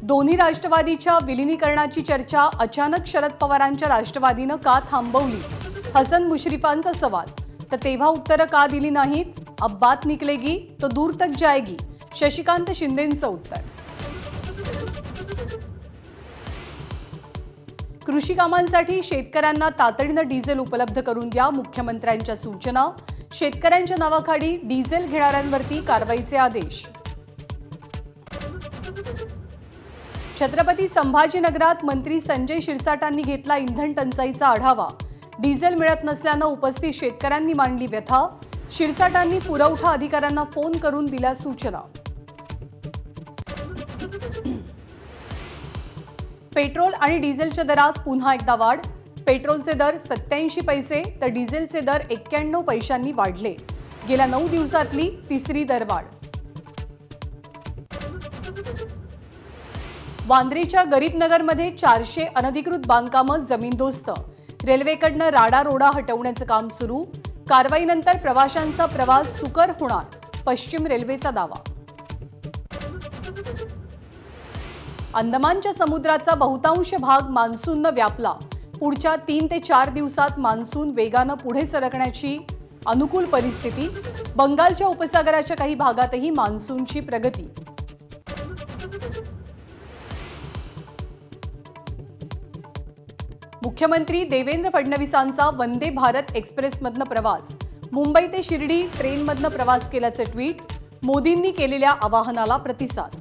दोन्ही राष्ट्रवादीच्या विलिनीकरणाची चर्चा अचानक शरद पवारांच्या राष्ट्रवादीनं का थांबवली? हसन मुश्रीफांचा सवाल. तर तेव्हा उत्तरं का दिली नाहीत? अब बात निकलेगी तो दूर तक जाएगी, शशिकांत शिंदेंचं उत्तर. कृषी कामांसाठी शेतकऱ्यांना तातडीनं डिझेल उपलब्ध करून द्या, मुख्यमंत्र्यांच्या सूचना. शेतकऱ्यांच्या नावाखाली डिझेल घेणाऱ्यांवरती कारवाईचे आदेश. छत्रपती संभाजीनगरात मंत्री संजय शिरसाटांनी घेतला इंधन टंचाईचा आढावा. डिझेल मिळत नसल्यानं उपस्थित शेतकऱ्यांनी मांडली व्यथा. शिरसाटांनी पुरवठा अधिकाऱ्यांना फोन करून दिल्या सूचना. पेट्रोल आणि डिझेलच्या दरात पुन्हा एकदा वाढ. पेट्रोलचे दर 87 पैसे तर डिझेलचे दर 91 पैशांनी वाढले. गेल्या 9 दिवसातली तिसरी दरवाढ. वांद्रेच्या गरीबनगरमध्ये 400 अनधिकृत बांधकामं जमीनदोस्त. रेल्वेकडनं राडारोडा हटवण्याचं काम सुरू. कारवाईनंतर प्रवाशांचा प्रवास सुकर होणार, पश्चिम रेल्वेचा दावा. अंदमानच्या समुद्राचा बहुतांश भाग मान्सूननं व्यापला. पुढच्या 3 ते 4 दिवसात मान्सून वेगानं पुढे सरकण्याची अनुकूल परिस्थिती. बंगालच्या उपसागराच्या काही भागातही मान्सूनची प्रगती. मुख्यमंत्री देवेंद्र फडणवीसांचा वंदे भारत एक्सप्रेसमधनं प्रवास. मुंबई ते शिर्डी ट्रेनमधनं प्रवास केल्याचं ट्विट. मोदींनी केलेल्या आवाहनाला प्रतिसाद.